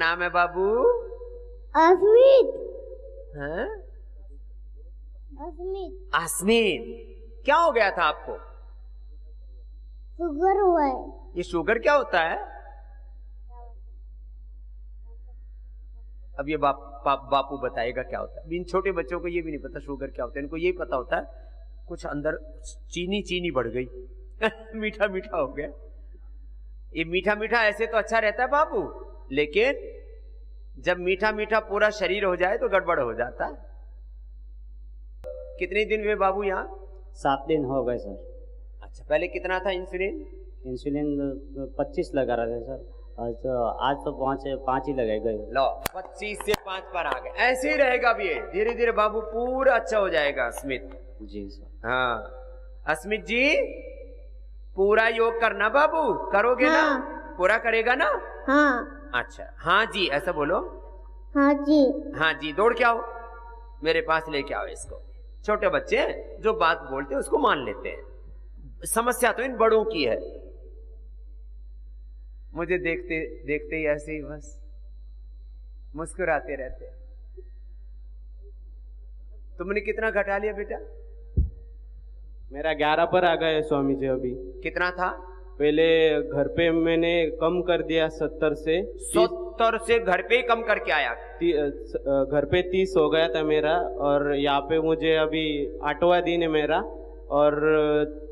नाम है बाबू? अस्मित। हैं? अस्मित। अस्मित, क्या हो गया था आपको? शुगर हुआ है। ये शुगर क्या होता है? अब ये बापू बताएगा क्या होता है। इन छोटे बच्चों को ये भी नहीं पता शुगर क्या होता है। इनको यही पता होता है कुछ अंदर चीनी बढ़ गई मीठा मीठा हो गया। ये मीठा मीठा ऐसे तो अच्छा रहता है बाबू, लेकिन जब मीठा मीठा पूरा शरीर हो जाए तो गड़बड़ हो जाता है। कितने दिन हुए बाबू यहाँ? 7 दिन हो गए सर। अच्छा, पहले कितना था इंसुलिन? इंसुलिन 25 लगा रहे थे सर। आज तो 5 ही लगे गए। लो, 25 से 5 पर आ गए। ऐसे ही रहेगा भी, धीरे धीरे बाबू पूरा अच्छा हो जाएगा। अस्मित जी सर। हाँ अस्मित जी, पूरा योग करना बाबू, करोगे ना? पूरा करेगा ना? हाँ। अच्छा, हाँ जी ऐसा बोलो। हाँ जी। हाँ जी, दौड़ के आओ, मेरे पास लेके आओ इसको। छोटे बच्चे हैं, जो बात बोलते हैं उसको मान लेते हैं। समस्या तो इन बड़ों की है। मुझे देखते देखते ही ऐसे ही बस मुस्कुराते रहते। तुमने कितना घटा लिया बेटा? मेरा 11 पर आ गया स्वामी जी। अभी कितना था? पहले घर पे मैंने कम कर दिया 70 से 70 से घर पे ही कम करके आया। घर पे 30 हो गया था मेरा, और यहाँ पे मुझे अभी 8वां दिन है मेरा, और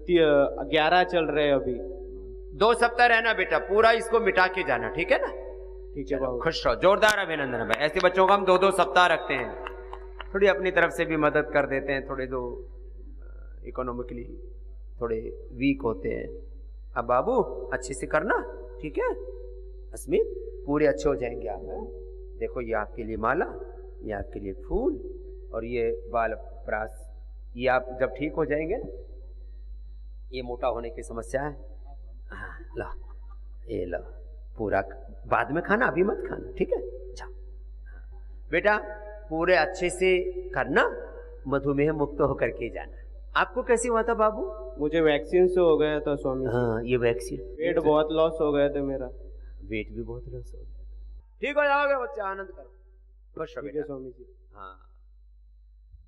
11 चल रहे हैं अभी। 2 सप्ताह रहना बेटा, पूरा इसको मिटा के जाना, ठीक है ना? ठीक है बाबू। खुश रहो, जोरदार अभिनंदन भाई। ऐसे बच्चों को हम 2-2 सप्ताह रखते हैं, थोड़ी अपनी तरफ से भी मदद कर देते हैं। थोड़े जो इकोनॉमिकली थोड़े वीक होते हैं। अब बाबू अच्छे से करना, ठीक है? अस्मित, पूरे अच्छे हो जाएंगे आप। देखो, ये आपके लिए माला, ये आपके लिए फूल, और ये बाल प्रास। ये आप जब ठीक हो जाएंगे ना, ये मोटा होने की समस्या है, हाँ लो, ये लो, पूरा बाद में खाना, अभी मत खाना, ठीक है? जाओ बेटा, पूरे अच्छे से करना, मधुमेह मुक्त होकर के जाना। आपको कैसे हुआ था बाबू? मुझे वैक्सीन से हो गया था स्वामी। हाँ, ये वैक्सीन। वेट बहुत लॉस हो गया था मेरा। वेट भी बहुत लॉस हो गया। ठीक हो जाओगे बच्चा, आनंद करो, खुश रहो बेटा। स्वामी जी। हाँ,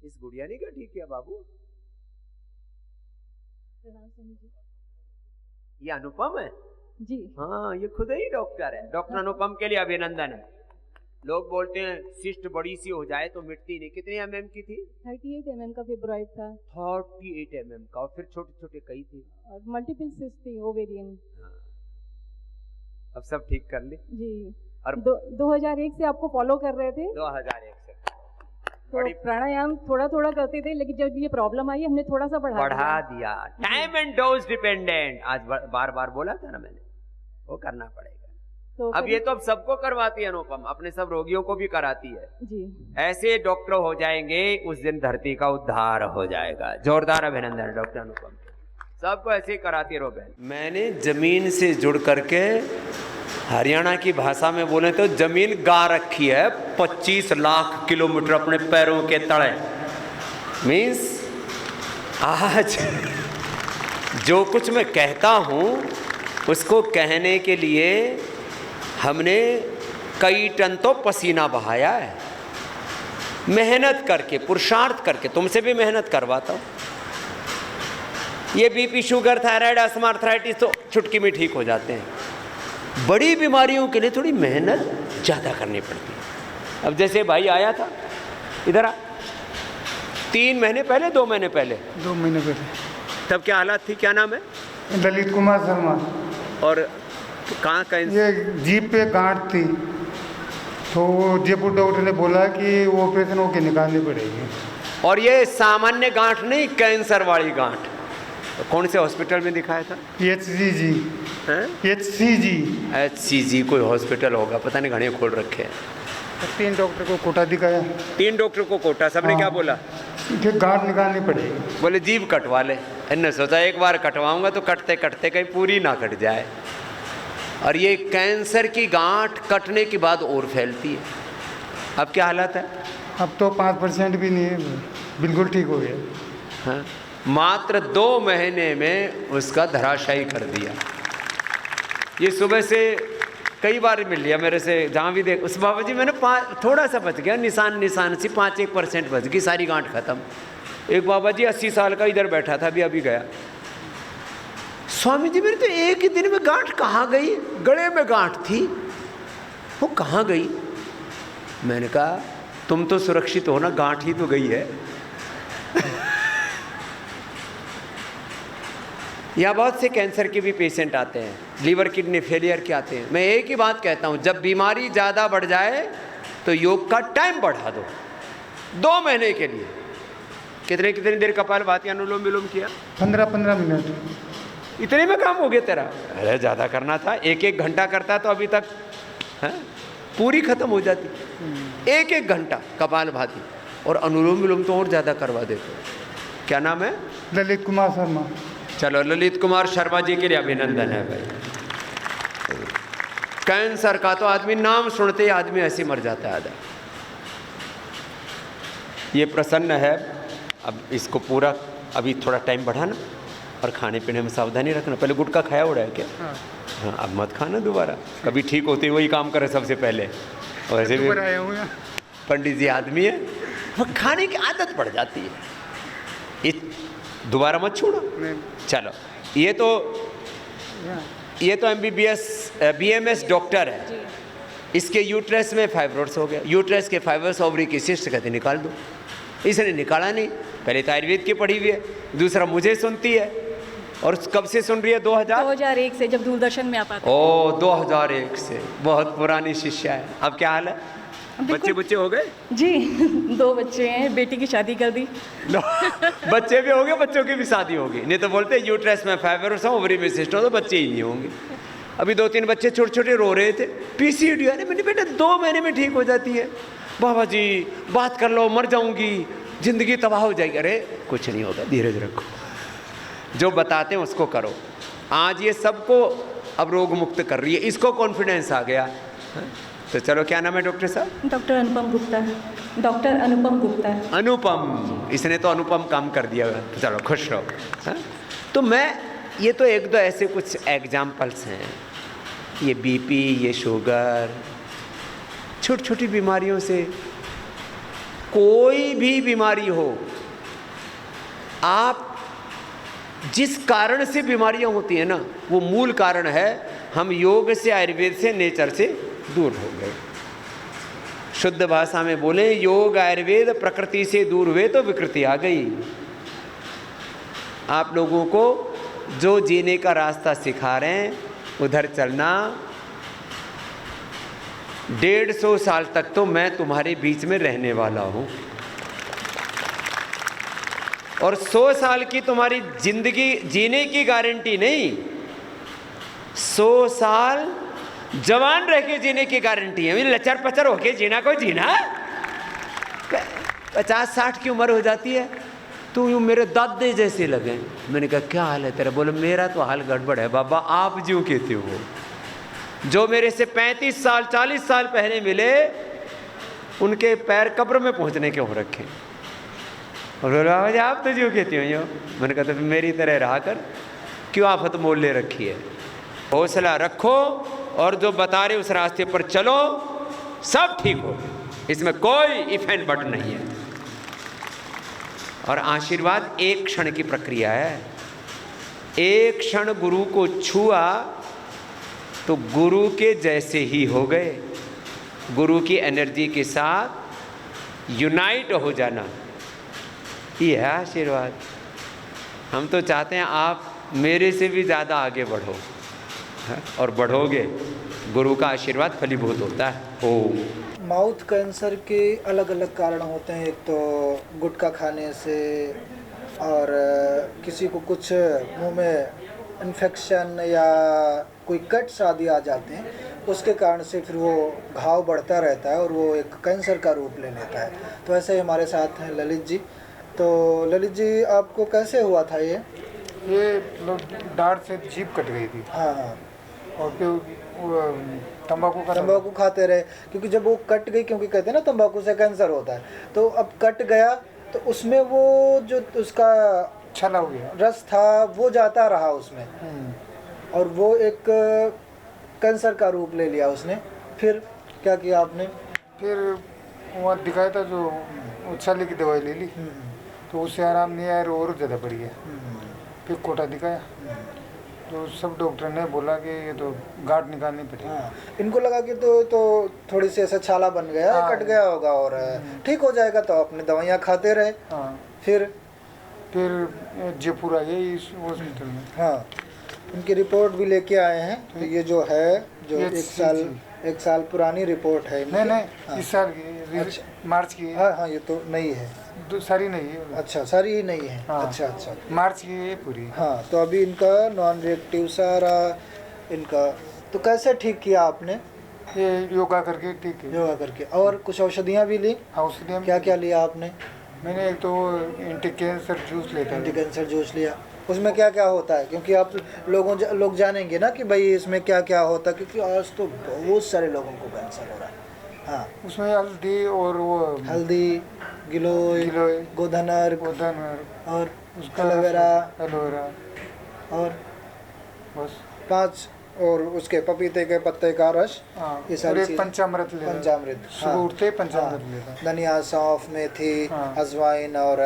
इस गुड़िया ने क्या ठीक किया बाबू? ये अनुपम है जी। हाँ, ये खुद ही डॉक्टर है। डॉक्टर अनुपम के लिए अभिनंदन है। लोग बोलते हैं सिस्ट बड़ी सी हो जाए तो मिटती नहीं। कितने mm की थी? 38 mm का फिब्रॉइड था। 38 mm का, और फिर छोटे छोटे कई थी, और मल्टीपल सिस्ट थी, ओवेरियन। हाँ। अब सब ठीक कर ली जी। और 2001 से आपको फॉलो कर रहे थे। 2001 से तो प्राणायाम थोड़ा थोड़ा करते थे, लेकिन जब ये प्रॉब्लम आई हमने थोड़ा सा बढ़ा दिया। टाइम एंड डोज डिपेंडेंट, आज बार बार बोला था ना मैंने, वो करना पड़ेगा। तो अब ये तो अब सबको करवाती है अनुपम, अपने सब रोगियों को भी कराती है जी। ऐसे डॉक्टर हो जाएंगे, उस दिन धरती का उद्धार हो जाएगा। जोरदार अभिनंदन डॉक्टर अनुपम, सबको ऐसे ही कराती रहो बहन। मैंने जमीन से जुड़ करके, हरियाणा की भाषा में बोले तो जमीन गा रखी है 25 लाख किलोमीटर अपने पैरों के तले। मीन्स आज जो कुछ मैं कहता हूँ उसको कहने के लिए हमने कई टन तो पसीना बहाया है, मेहनत करके, पुरुषार्थ करके। तुमसे भी मेहनत करवाता हूँ। ये BP, sugar, thyroid, asthma, arthritis तो चुटकी में ठीक हो जाते हैं। बड़ी बीमारियों के लिए थोड़ी मेहनत ज़्यादा करनी पड़ती है। अब जैसे भाई आया था इधर, 3 महीने पहले, 2 महीने पहले, 2 महीने पहले, तब क्या हालत थी? क्या नाम है? ललित कुमार शर्मा। और कहाँ का? ये जीभ पे गांठ थी, तो जयपुर डॉक्टर ने बोला कि वो ऑपरेशन होके निकालनी पड़ेगी। और ये सामान्य गांठ नहीं, कैंसर वाली गांठ। तो कौन से हॉस्पिटल में दिखाया था? HCG। HCG कोई हॉस्पिटल होगा, पता नहीं, घने खोल रखे हैं। 3 डॉक्टर को कोटा दिखाया। 3 डॉक्टर को कोटा, सबने क्या बोला? कि गांठ निकालनी पड़ेगी। बोले जीभ कटवा ले। इन्होंने सोचा एक बार कटवाऊंगा तो कटते कटते कहीं पूरी ना कट जाए। और ये कैंसर की गांठ कटने के बाद और फैलती है। अब क्या हालत है? अब तो 5% भी नहीं है, बिल्कुल ठीक हो गया। हाँ, मात्र 2 महीने में उसका धराशायी कर दिया। ये सुबह से कई बार मिल लिया मेरे से, जहाँ भी देख उस बाबा जी मैंने थोड़ा सा बच गया, निशान सी 5-1% बच गई, सारी गांठ खत्म। एक बाबा जी 80 साल का इधर बैठा था, अभी गया। स्वामी जी मेरे तो एक ही दिन में गांठ कहाँ गई, गले में गांठ थी, वो कहाँ गई? मैंने कहा तुम तो सुरक्षित हो ना, गांठ ही तो गई है। यहाँ बहुत से कैंसर के भी पेशेंट आते हैं, लीवर किडनी फेलियर के आते हैं। मैं एक ही बात कहता हूँ, जब बीमारी ज़्यादा बढ़ जाए तो योग का टाइम बढ़ा दो 2 महीने के लिए। कितनी देर कपालभाति अनुलोम विलोम किया? 15-15 मिनट। इतने में काम हो गया तेरा? अरे ज़्यादा करना था, 1-1 घंटा करता तो अभी तक है पूरी खत्म हो जाती। 1-1 घंटा कपालभाति और अनुलोम विलोम तो और ज़्यादा करवा देते। क्या नाम है? ललित कुमार शर्मा। चलो, ललित कुमार शर्मा जी के लिए अभिनंदन है भाई। कैंसर का तो आदमी नाम सुनते ही आदमी ऐसे मर जाता है आधा। ये प्रसन्न है, अब इसको पूरा अभी थोड़ा टाइम बढ़ाना और खाने पीने में सावधानी रखना। पहले गुटखा खाया उड़ा है क्या? हाँ, अब मत खाना दोबारा, कभी ठीक होते वही काम करे सबसे पहले। और ऐसे भी पंडित जी आदमी है, वो खाने की आदत पड़ जाती है, दोबारा मत छोड़ो। चलो, ये तो MBBS BMS डॉक्टर है, इसके यूट्रस में फाइब्रोइड्स हो गया, यूट्रस के फाइब्रोइड्स ओवरी की सिस्ट कहते निकाल दो। इसने निकाला नहीं, पहले तो आयुर्वेद की पढ़ी हुई है, दूसरा मुझे सुनती है। और कब से सुन रही है? 2001 से, जब दूरदर्शन में आता था। ओ 2001 से, बहुत पुरानी शिष्या है। अब क्या हाल है? बच्चे हो गए जी? 2 बच्चे हैं, बेटी की शादी कर दी। बच्चे भी हो गए, बच्चों की भी शादी होगी। नहीं तो बोलते यूट्रस में फाइब्रोइड्स हो, ओवरी में सिस्ट हो, तो बच्चे ही नहीं होंगे। अभी 2-3 बच्चे छोटे छोटे रो रहे थे, PCOD है। मैंने बेटा 2 महीने में ठीक हो जाती है। बाबा जी बात कर लो, मर जाऊंगी, जिंदगी तबाह हो जाएगी। अरे कुछ नहीं होगा, धीरज रखो, जो बताते हैं उसको करो। आज ये सबको अब रोग मुक्त कर रही है, इसको कॉन्फिडेंस आ गया। तो चलो, क्या नाम है डॉक्टर साहब? डॉक्टर अनुपम गुप्ता। डॉक्टर अनुपम गुप्ता। अनुपम, इसने तो अनुपम काम कर दिया। तो चलो खुश रहो। हाँ? तो ये तो 1-2 ऐसे कुछ एग्जाम्पल्स हैं। ये BP, ये शुगर, छोटी छोटी बीमारियों से, कोई भी बीमारी हो, आप जिस कारण से बीमारियां होती हैं ना, वो मूल कारण है हम योग से, आयुर्वेद से, नेचर से दूर हो गए। शुद्ध भाषा में बोले, योग आयुर्वेद प्रकृति से दूर हुए तो विकृति आ गई। आप लोगों को जो जीने का रास्ता सिखा रहे हैं उधर चलना। 150 साल तक तो मैं तुम्हारे बीच में रहने वाला हूं, और 100 साल की तुम्हारी जिंदगी जीने की गारंटी नहीं, 100 साल जवान रह के जीने की गारंटी है। लचर पचर होके जीना, कोई जीना। 50-60 की उम्र हो जाती है तो यूँ मेरे दादे जैसे लगे। मैंने कहा क्या हाल है तेरा? बोले मेरा तो हाल गड़बड़ है बाबा, आप जो कहते हो। जो मेरे से 35 साल 40 साल पहले मिले, उनके पैर कब्र में पहुंचने के हो रखे। और बोले बाबा जी आप तो जो कहते हो यो। मैंने कहा तो फिर मेरी तरह रहा कर, क्यों आफत मोल ले रखी है? हौसला रखो और जो बता रहे उस रास्ते पर चलो, सब ठीक हो, इसमें कोई इफ एंड बट नहीं है। और आशीर्वाद एक क्षण की प्रक्रिया है। एक क्षण गुरु को छुआ तो गुरु के जैसे ही हो गए। गुरु की एनर्जी के साथ यूनाइट हो जाना, ये है आशीर्वाद। हम तो चाहते हैं आप मेरे से भी ज़्यादा आगे बढ़ो, और बढ़ोगे। गुरु का आशीर्वाद फलीभूत होता है। ओम। माउथ कैंसर के अलग अलग कारण होते हैं। एक तो गुटखा खाने से, और किसी को कुछ मुंह में इन्फेक्शन या कोई कट्स आदि आ जाते हैं, उसके कारण से फिर वो घाव बढ़ता रहता है और वो एक कैंसर का रूप ले लेता है। तो ऐसे ही हमारे साथ हैं ललित जी। तो ललित जी, आपको कैसे हुआ था ये? दाढ़ से जीभ कट गई थी। हाँ हाँ। और फिर तंबाकू खाते रहे, क्योंकि जब वो कट गई, क्योंकि कहते हैं ना तंबाकू से कैंसर होता है, तो अब कट गया तो उसमें वो जो उसका छला हो गया, रस था वो जाता रहा उसमें, और वो एक कैंसर का रूप ले लिया उसने, फिर क्या किया आपने? फिर वहाँ दिखाया था जो उछाले की दवाई ले ली, तो उससे आराम नहीं आया और ज़्यादा बढ़ गया। फिर कोटा दिखाया तो सब डॉक्टर ने बोला कि ये तो गांठ निकालनी पड़ेगी। हाँ, इनको लगा कि तो थोड़ी सी ऐसा छाला बन गया, हाँ। कट गया होगा और ठीक हो जाएगा, तो अपने दवाइयाँ खाते रहे। हाँ, फिर जयपुर आ गए इस हॉस्पिटल में। हाँ, उनकी रिपोर्ट भी लेके आए हैं। तो ये जो है जो ये एक साल पुरानी रिपोर्ट है इनकी। नहीं हाँ। इस साल की, अच्छा। मार्च की है। हाँ हाँ, ये तो नई है। सारी नहीं है। अच्छा, सारी ही नहीं है। हाँ। अच्छा अच्छा। मार्च की है पूरी। हाँ, तो अभी इनका नॉन रिएक्टिव सारा इनका। तो कैसे ठीक किया आपने? ये योगा करके ठीक है। योगा करके। और कुछ औषधियाँ भी ली? औषधियाँ क्या क्या लिया आपने? मैंने एक तो एंटी कैंसर जूस लेता एंटी है। कैंसर जूस लिया। उसमें क्या क्या होता है, क्योंकि आप लोग जानेंगे ना कि भाई इसमें क्या क्या होता है, क्योंकि आज तो बहुत सारे लोगों को कैंसर हो रहा है। हाँ, उसमें हल्दी और वो हल्दी, गिलोय, गोधन अर्क और एलोवेरा और बस 5 और उसके पपीते के पत्ते का रस। हाँ, ये सारी और एक चीज़ें। पंचामृत लेता है। पंचामृत। सुबह हाँ। उठते ही पंचामृत हाँ। लेता है। धनिया, सौंफ, मेथी, हाँ। अजवाइन और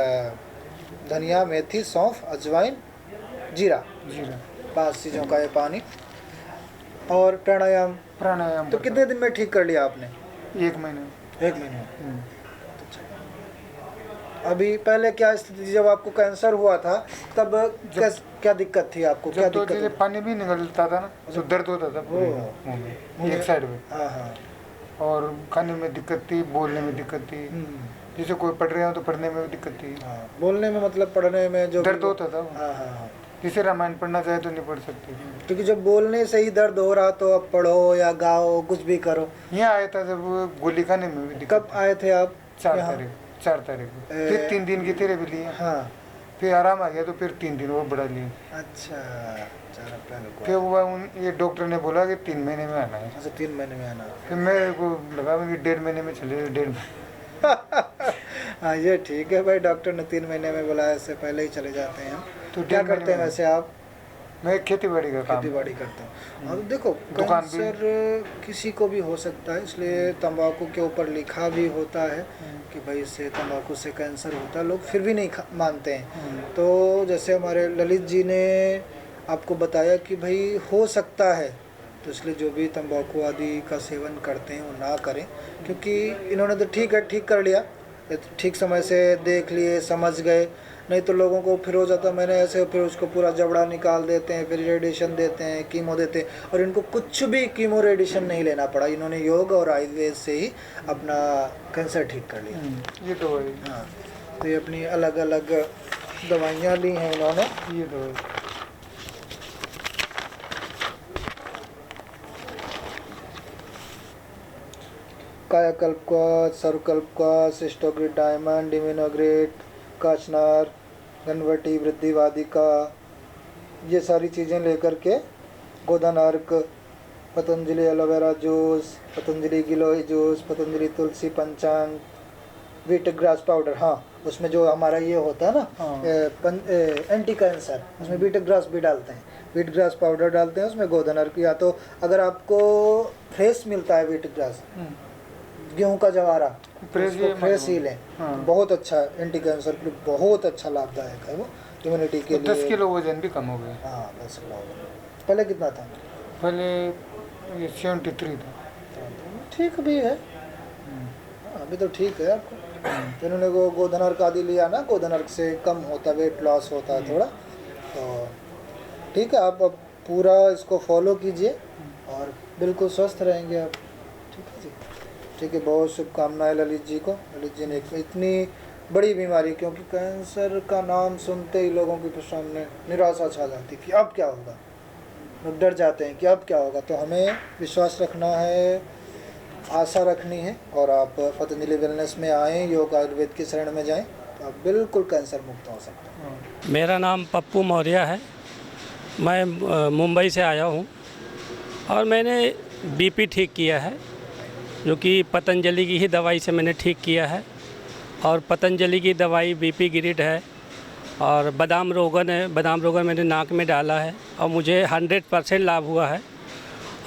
धनिया, मेथी, सौंफ, अजवाइन, जीरा, 5 चीज़ों का ये पानी। और प्राणायाम। प्राणायाम तो कितने दिन में ठीक कर लिया आपने? 1 महीने। 1 महीने में। अभी पहले क्या स्थिति थी जब आपको कैंसर हुआ था, तब क्या दिक्कत थी आपको? क्या जब तो दिक्कत जैसे पानी भी निकलता था ना, तो दर्द होता था पूरे ओह। मुंह में, एक साइड में। हाँ हाँ। और खाने में दिक्कत थी, बोलने में दिक्कत थी। जैसे कोई पढ़ रहे हो तो पढ़ने में भी दिक्कत थी। हाँ, बोलने में मतलब पढ़ने में जो दर्द होता था। हाँ हाँ हाँ। जैसे रामायण पढ़ना चाहे तो नहीं पढ़ सकते। क्योंकि जब बोलने से ही दर्द हो रहा तो अब पढ़ो या गाओ, कुछ भी करो। यहाँ आया था जब गोली खाने में भी दिक्कत। कब आए थे आप? 4 यहाँ? तारीख 4 तारीख को। फिर 3 दिन की तेरे भी लिए। हाँ। फिर आराम आ गया तो फिर 3 दिन वो बढ़ा लिए। अच्छा, 4 अप्रैल को। फिर वो ये डॉक्टर ने बोला कि 3 महीने में आना है। अच्छा, 3 महीने में आना। फिर मेरे को लगा कि 1.5 महीने में चले, 1.5 महीने। हाँ, ये ठीक है भाई, डॉक्टर ने 3 महीने में बोला, इससे पहले ही चले जाते हैं। तो क्या 1.5 करते हैं महीने वैसे आप? मैं खेती बाड़ी का काम। खेती बाड़ी करता हूँ। हाँ, तो देखो, दुकान भी। कैंसर किसी को भी हो सकता है, इसलिए तंबाकू के ऊपर लिखा भी होता है कि भाई इससे, तंबाकू से कैंसर होता है। लोग फिर भी नहीं मानते हैं। तो जैसे हमारे ललित जी ने आपको बताया कि भाई हो सकता है, तो इसलिए जो भी तंबाकू आदि का सेवन करते हैं वो ना करें, क्योंकि इन्होंने तो ठीक है, ठीक कर लिया, ठीक समय से देख लिए, समझ गए। नहीं तो लोगों को फिर हो जाता, मैंने ऐसे, फिर उसको पूरा जबड़ा निकाल देते हैं, फिर रेडिएशन देते हैं, कीमो देते हैं। और इनको कुछ भी कीमो रेडिएशन नहीं लेना पड़ा, इन्होंने योग और आयुर्वेद से ही अपना कैंसर ठीक कर लिया। ये दवाई। हाँ, तो ये अपनी अलग अलग दवाइयाँ ली हैं इन्होंने। ये दवाई कायाकल्प का, सर्वकल्प का, सिस्टोग्रिड डायमंड, इम्यूनोग्रेट, काचनार, घनवटी, वृद्धिवादी का, ये सारी चीज़ें लेकर के, गोधन अर्क, पतंजलि एलोवेरा जूस, पतंजलि गिलोय जूस, पतंजलि तुलसी पंचांग, व्हीट ग्रास पाउडर। हाँ, उसमें जो हमारा ये होता है ना, एंटी कैंसर, उसमें व्हीट ग्रास भी डालते हैं, व्हीट ग्रास पाउडर डालते हैं उसमें, गोधन अर्क। या तो अगर आपको फ्रेश मिलता है व्हीट ग्रास, गेहूं का जवारा, फ्रेश ही लें। बहुत अच्छा एंटी कैंसर के लिए बहुत अच्छा लाभदायक है वो, इम्यूनिटी के लिए। 10 किलो वजन भी कम हो गया। हाँ, 10 किलो। पहले कितना था? पहले 73 था। ठीक भी है। अभी तो ठीक है आपको। जिन्होंने वो गोधन अर्क आदि लिया ना, गोधन अर्क से कम होता, वेट लॉस होता है थोड़ा, तो ठीक है। आप अब पूरा इसको फॉलो कीजिए और बिल्कुल स्वस्थ रहेंगे आप। ठीक है जी, ठीक है। बहुत शुभकामनाएं ललित जी को। ललित जी ने इतनी बड़ी बीमारी, क्योंकि कैंसर का नाम सुनते ही लोगों के सामने निराशा छा जाती कि अब क्या होगा, लोग डर जाते हैं कि अब क्या होगा। तो हमें विश्वास रखना है, आशा रखनी है, और आप पतंजलि वेलनेस में आएँ, योग आयुर्वेद की शरण में जाएं, तो आप बिल्कुल कैंसर मुक्त हो सकते हैं। मेरा नाम पप्पू मौर्य है। मैं मुंबई से आया हूँ और मैंने बीपी ठीक किया है, जो कि पतंजलि की ही दवाई से मैंने ठीक किया है। और पतंजलि की दवाई बीपी गिरिड है और बादाम रोगन है। बादाम रोगन मैंने नाक में डाला है और मुझे 100% लाभ हुआ है।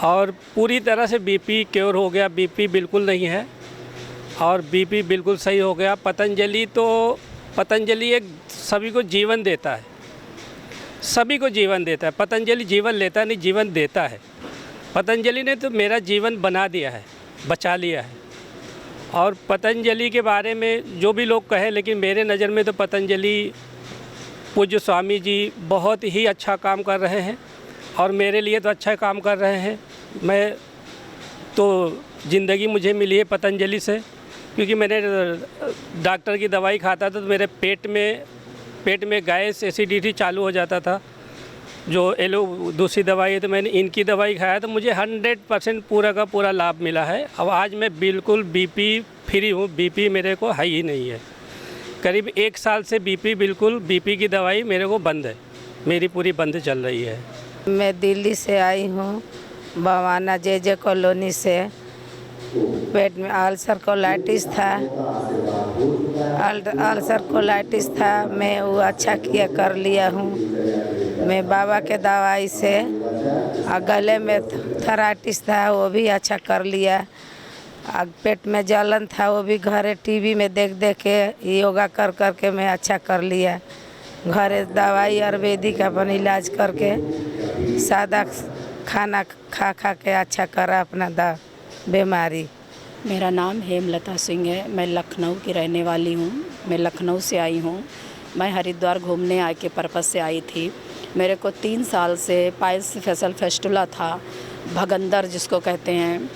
और पूरी तरह से बीपी क्योर हो गया, बीपी बिल्कुल नहीं है और बीपी बिल्कुल सही हो गया। पतंजलि एक सभी को जीवन देता है, सभी को जीवन देता है। पतंजलि जीवन लेता नहीं, जीवन देता है। पतंजलि ने तो मेरा जीवन बना दिया है, बचा लिया है। और पतंजलि के बारे में जो भी लोग कहें, लेकिन मेरे नज़र में तो पतंजलि पूज्य स्वामी जी बहुत ही अच्छा काम कर रहे हैं और मेरे लिए तो अच्छा काम कर रहे हैं। मैं तो ज़िंदगी मुझे मिली है पतंजलि से, क्योंकि मैंने डॉक्टर की दवाई खाता था तो मेरे पेट में गैस एसिडिटी चालू हो जाता था, जो दूसरी दवाई है। तो मैंने इनकी दवाई खाया तो मुझे 100% पूरा का पूरा लाभ मिला है। अब आज मैं बिल्कुल बीपी फ्री हूँ, बीपी मेरे को है ही नहीं है। करीब 1 साल से बीपी की दवाई मेरे को बंद है, मेरी पूरी बंद चल रही है। मैं दिल्ली से आई हूँ, बवाना जे कॉलोनी से। पेट में अल्सर कोलाइटिस था, मैं वो अच्छा किया कर लिया हूँ मैं बाबा के दवाई से। गले में थराइटिस था, वो भी अच्छा कर लिया। पेट में जलन था, वो भी घरे टीवी में देख के योगा कर के मैं अच्छा कर लिया। घरे दवाई आयुर्वेदिक अपन इलाज करके सादा खाना खा के अच्छा करा अपना बीमारी। मेरा नाम हेमलता सिंह है, मैं लखनऊ की रहने वाली हूँ। मैं लखनऊ से आई हूँ। मैं हरिद्वार घूमने आए के पर्पज़ से आई थी। मेरे को 3 साल से पाइल्स फेसल फेस्टुला था, भगंदर जिसको कहते हैं,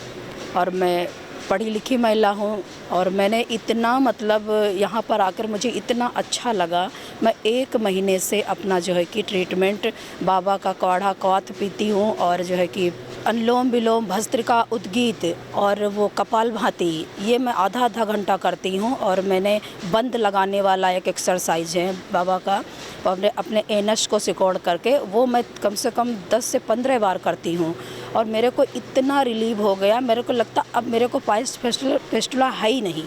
और मैं पढ़ी लिखी महिला हूँ। और मैंने इतना मतलब यहाँ पर आकर मुझे इतना अच्छा लगा। मैं 1 महीने से अपना जो है कि ट्रीटमेंट बाबा का काढ़ा क्वाथ पीती हूँ, और जो है कि अनुलोम विलोम, भस्त्रिका, उद्गीत और वो कपालभाति, ये मैं आधा घंटा करती हूँ। और मैंने बंद लगाने वाला एक एक्सरसाइज है बाबा का, अपने एनस को सिकोड़ करके, वो मैं कम से कम 10 से 15 बार करती हूँ। और मेरे को इतना रिलीव हो गया, मेरे को लगता अब मेरे को पाइल्स फेस्टुला है ही नहीं।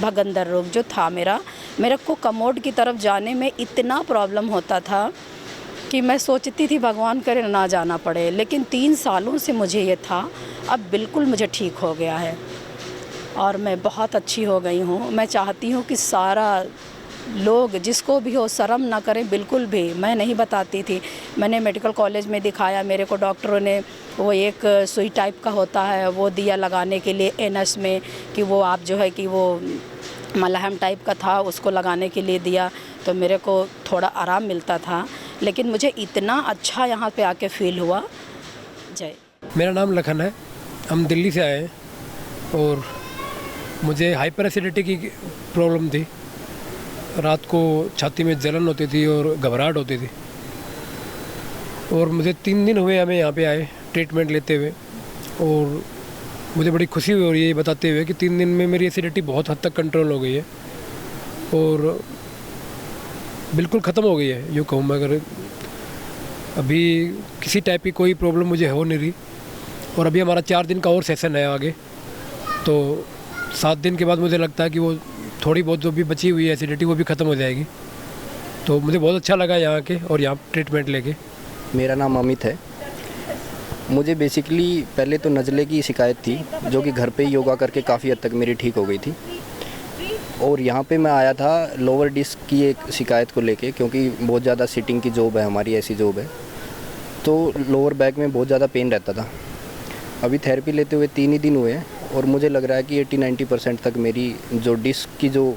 भगंदर रोग जो था मेरे को कमोड की तरफ जाने में इतना प्रॉब्लम होता था कि मैं सोचती थी भगवान करे ना जाना पड़े, लेकिन 3 सालों से मुझे ये था। अब बिल्कुल मुझे ठीक हो गया है और मैं बहुत अच्छी हो गई हूँ। मैं चाहती हूँ कि सारा लोग जिसको भी हो शर्म ना करें बिल्कुल भी। मैं नहीं बताती थी, मैंने मेडिकल कॉलेज में दिखाया, मेरे को डॉक्टरों ने वो एक सुई टाइप का होता है वो दिया लगाने के लिए एनस में, कि वो आप जो है कि वो मलहम टाइप का था, उसको लगाने के लिए दिया, तो मेरे को थोड़ा आराम मिलता था। लेकिन मुझे इतना अच्छा यहाँ पे आके फील हुआ। जय। मेरा नाम लखन है, हम दिल्ली से आए हैं और मुझे हाइपर एसिडिटी की प्रॉब्लम थी। रात को छाती में जलन होती थी और घबराहट होती थी, और मुझे 3 दिन हुए हमें यहाँ पे आए ट्रीटमेंट लेते हुए, और मुझे बड़ी खुशी हो रही है ये बताते हुए कि 3 दिन में मेरी एसिडिटी बहुत हद तक कंट्रोल हो गई है और बिल्कुल ख़त्म हो गई है। यूँ कहूँ मैं, अगर अभी किसी टाइप की कोई प्रॉब्लम मुझे हो नहीं रही। और अभी हमारा 4 दिन का और सेशन है आगे, तो 7 दिन के बाद मुझे लगता है कि वो थोड़ी बहुत जो भी बची हुई है एसिडिटी वो भी ख़त्म हो जाएगी। तो मुझे बहुत अच्छा लगा यहाँ के और यहाँ ट्रीटमेंट लेके। मेरा नाम अमित है। मुझे बेसिकली पहले तो नज़ले की शिकायत थी, जो कि घर पे ही योगा करके काफ़ी हद तक मेरी ठीक हो गई थी। और यहाँ पे मैं आया था लोअर डिस्क की एक शिकायत को लेके, क्योंकि बहुत ज़्यादा सिटिंग की जॉब है हमारी, ऐसी जॉब है, तो लोअर बैक में बहुत ज़्यादा पेन रहता था। अभी थेरेपी लेते हुए 3 ही दिन हुए हैं और मुझे लग रहा है कि 80-90% तक मेरी जो डिस्क की जो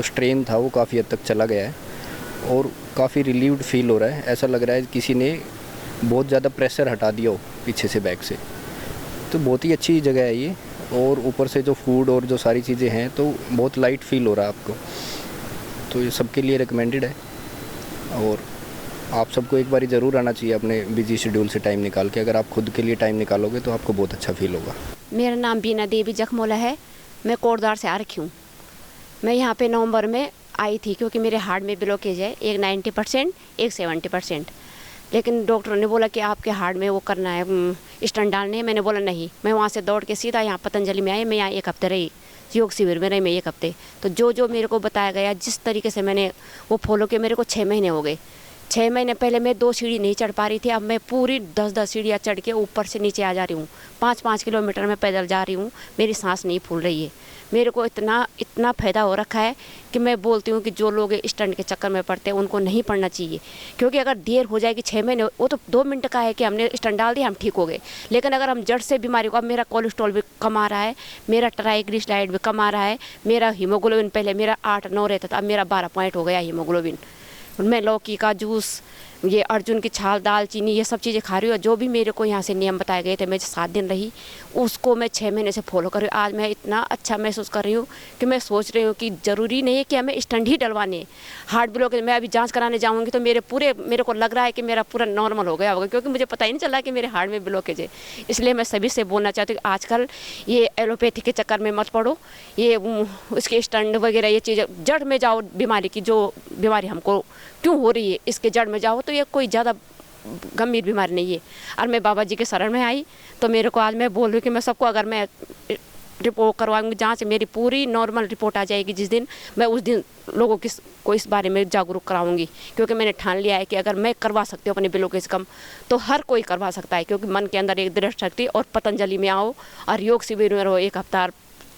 स्ट्रेन था वो काफ़ी हद तक चला गया है और काफ़ी रिलीव्ड फील हो रहा है। ऐसा लग रहा है किसी ने बहुत ज़्यादा प्रेशर हटा दिया हो पीछे से, बैक से। तो बहुत ही अच्छी जगह है ये, और ऊपर से जो फूड और जो सारी चीज़ें हैं तो बहुत लाइट फील हो रहा है आपको। तो ये सबके लिए रिकमेंडेड है और आप सबको एक बार ज़रूर आना चाहिए अपने बिजी शेड्यूल से टाइम निकाल के। अगर आप खुद के लिए टाइम निकालोगे तो आपको बहुत अच्छा फील होगा। मेरा नाम बीना देवी जखमोला है, मैं कोटद्वार से आ रखी हूँ। मैं यहाँ पे नवंबर में आई थी क्योंकि मेरे हार्ट में ब्लॉकेज है, एक 90% एक 70%। लेकिन डॉक्टर ने बोला कि आपके हार्ट में वो करना है, स्टंट डालने है। मैंने बोला नहीं। मैं वहाँ से दौड़ के सीधा यहाँ पतंजलि में आई। मैं यहाँ 1 हफ्ते रही, योग शिविर में रही मैं 1 हफ्ते। तो जो मेरे को बताया गया, जिस तरीके से मैंने वो फॉलो किया, मेरे को 6 महीने हो गए 6 महीने पहले मैं 2 सीढ़ी नहीं चढ़ पा रही थी, अब मैं पूरी 10-10 सीढ़ियाँ चढ़ के ऊपर से नीचे आ जा रही हूँ। 5-5 किलोमीटर में पैदल जा रही हूँ, मेरी सांस नहीं फूल रही है। मेरे को इतना फ़ायदा हो रखा है कि मैं बोलती हूँ कि जो लोग स्टंट के चक्कर में पड़ते हैं उनको नहीं पड़ना चाहिए, क्योंकि अगर देर हो जाएगी 6 महीने, वो तो 2 मिनट का है कि हमने स्टंट डाल दिया, हम ठीक हो गए। लेकिन अगर हम जड़ से बीमारी को, अब मेरा कोलेस्ट्रॉल भी कम आ रहा है, मेरा ट्राइग्लिसराइड भी कम आ रहा है, मेरा हीमोग्लोबिन पहले मेरा 8-9 रहता था, अब मेरा 12 पॉइंट हो गया हीमोग्लोबिन। मैं लौकी का जूस, ये अर्जुन की छाल, दालचीनी, ये सब चीज़ें खा रही हूँ। जो भी मेरे को यहाँ से नियम बताए गए थे, मैं 7 दिन रही, उसको मैं 6 महीने से फॉलो कर रही हूँ। आज मैं इतना अच्छा महसूस कर रही हूँ कि मैं सोच रही हूँ कि ज़रूरी नहीं है कि हमें स्टंट ही डलवाने। हार्ट ब्लॉकेज मैं अभी जांच कराने जाऊँगी तो मेरे को लग रहा है कि मेरा पूरा नॉर्मल हो गया होगा, क्योंकि मुझे पता ही नहीं चला कि मेरे हार्ट में ब्लॉकेज है। इसलिए मैं सभी से बोलना चाहती हूँ कि आजकल ये एलोपैथी के चक्कर में मत पड़ो, ये उसके स्टंट वगैरह ये चीज़ें, जड़ में जाओ बीमारी की, जो बीमारी हमको क्यों हो रही है इसके जड़ में जाओ, तो ये कोई ज़्यादा गंभीर बीमारी नहीं है। और मैं बाबा जी के शरण में आई तो मेरे को आज मैं बोल रही हूँ कि मैं सबको, अगर मैं रिपोर्ट करवाऊंगी जांच, मेरी पूरी नॉर्मल रिपोर्ट आ जाएगी जिस दिन, मैं उस दिन लोगों को इस बारे में जागरूक कराऊंगी, क्योंकि मैंने ठान लिया है कि अगर मैं करवा सकती हूँ अपने ब्लॉकेज कम, तो हर कोई करवा सकता है। क्योंकि मन के अंदर एक दृढ़ शक्ति, और पतंजलि में आओ और योग शिविर में रहो 1 हफ्ता,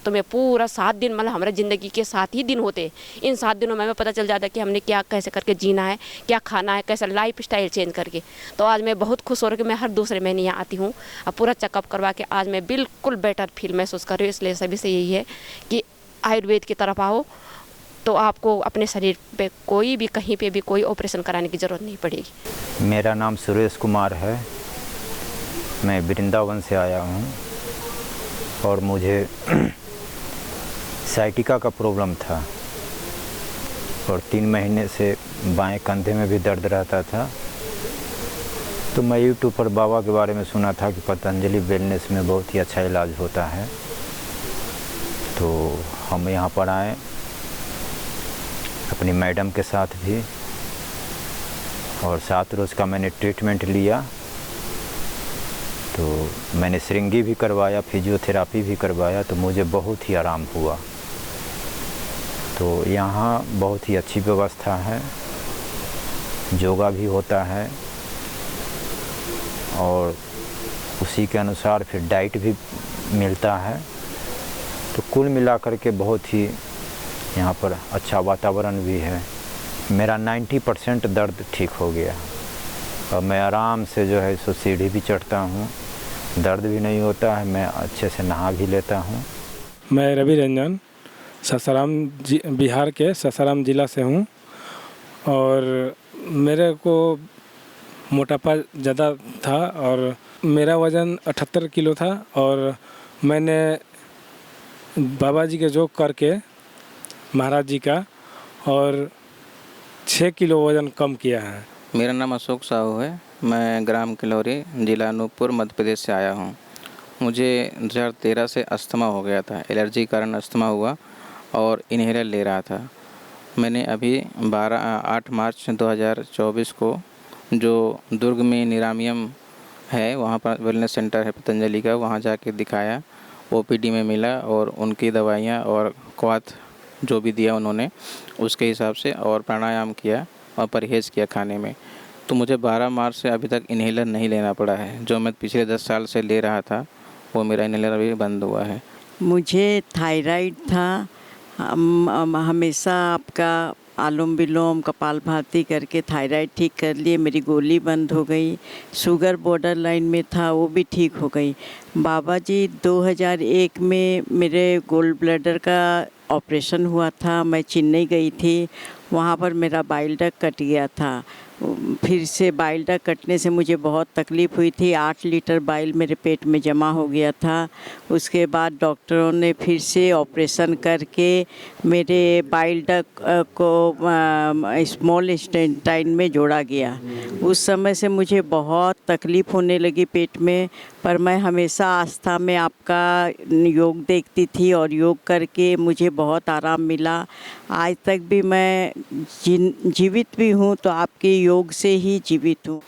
तो मैं पूरा 7 दिन, मतलब हमारे ज़िंदगी के 7 ही दिन होते हैं। इन 7 दिनों में हमें पता चल जाता है कि हमने क्या कैसे करके जीना है, क्या खाना है, कैसे लाइफ स्टाइल चेंज करके। तो आज मैं बहुत खुश हो रही हूँ कि मैं हर दूसरे महीने यहाँ आती हूँ, अब पूरा चेकअप करवा के आज मैं बिल्कुल बेटर फील महसूस कर रही हूँ। इसलिए सभी से यही है कि आयुर्वेद की तरफ आओ, तो आपको अपने शरीर पे कोई भी, कहीं पे भी कोई ऑपरेशन कराने की ज़रूरत नहीं पड़ेगी। मेरा नाम सुरेश कुमार है, मैं वृंदावन से आया हूँ और मुझे साइटिका का प्रॉब्लम था और 3 महीने से बाएं कंधे में भी दर्द रहता था। तो मैं यूट्यूब पर बाबा के बारे में सुना था कि पतंजलि वेलनेस में बहुत ही अच्छा इलाज होता है, तो हम यहाँ पर आए अपनी मैडम के साथ भी, और 7 रोज़ का मैंने ट्रीटमेंट लिया। तो मैंने श्रृंगी भी करवाया, फिजियोथेरापी भी करवाया, तो मुझे बहुत ही आराम हुआ। तो यहाँ बहुत ही अच्छी व्यवस्था है, योगा भी होता है और उसी के अनुसार फिर डाइट भी मिलता है। तो कुल मिलाकर के बहुत ही यहाँ पर अच्छा वातावरण भी है। मेरा 90% दर्द ठीक हो गया और मैं आराम से जो है सो सीढ़ी भी चढ़ता हूँ, दर्द भी नहीं होता है, मैं अच्छे से नहा भी लेता हूँ। मैं रवि रंजन सासाराम बिहार के सासाराम ज़िला से हूँ और मेरे को मोटापा ज़्यादा था और मेरा वज़न 78 किलो था और मैंने बाबा जी के योग करके महाराज जी का और 6 किलो वज़न कम किया है। मेरा नाम अशोक साहू है, मैं ग्राम किलौरी जिला अनूपपुर मध्य प्रदेश से आया हूँ। मुझे 2013 से अस्थमा हो गया था, एलर्जी के कारण अस्थमा हुआ और इन्हेलर ले रहा था। मैंने अभी 8 मार्च 2024 को जो दुर्ग में निरामियम है, वहाँ पर वेलनेस सेंटर है पतंजलि का, वहाँ जाके दिखाया, ओपीडी में मिला और उनकी दवाइयाँ और क्वाथ जो भी दिया उन्होंने उसके हिसाब से और प्राणायाम किया और परहेज़ किया खाने में। तो मुझे 12 मार्च से अभी तक इन्हेलर नहीं लेना पड़ा है। जो मैं पिछले 10 साल से ले रहा था वो मेरा इन्हेलर अभी बंद हुआ है। मुझे थायराइड था, हमेशा आपका आलोम विलोम कपालभाति करके थायराइड ठीक कर लिए, मेरी गोली बंद हो गई। शुगर बॉर्डर लाइन में था, वो भी ठीक हो गई। बाबा जी 2001 में मेरे गोल्ड ब्लैडर का ऑपरेशन हुआ था, मैं चेन्नई गई थी, वहाँ पर मेरा बाइल डक्ट कट गया था। फिर से बाइल डक्ट कटने से मुझे बहुत तकलीफ़ हुई थी, 8 लीटर बाइल मेरे पेट में जमा हो गया था। उसके बाद डॉक्टरों ने फिर से ऑपरेशन करके मेरे बाइल डक्ट को स्मॉल इंटेस्टाइन में जोड़ा गया। उस समय से मुझे बहुत तकलीफ़ होने लगी पेट में, पर मैं हमेशा आस्था में आपका योग देखती थी और योग करके मुझे बहुत आराम मिला। आज तक भी मैं जीवित भी हूँ तो आपके योग से ही जीवित हूँ।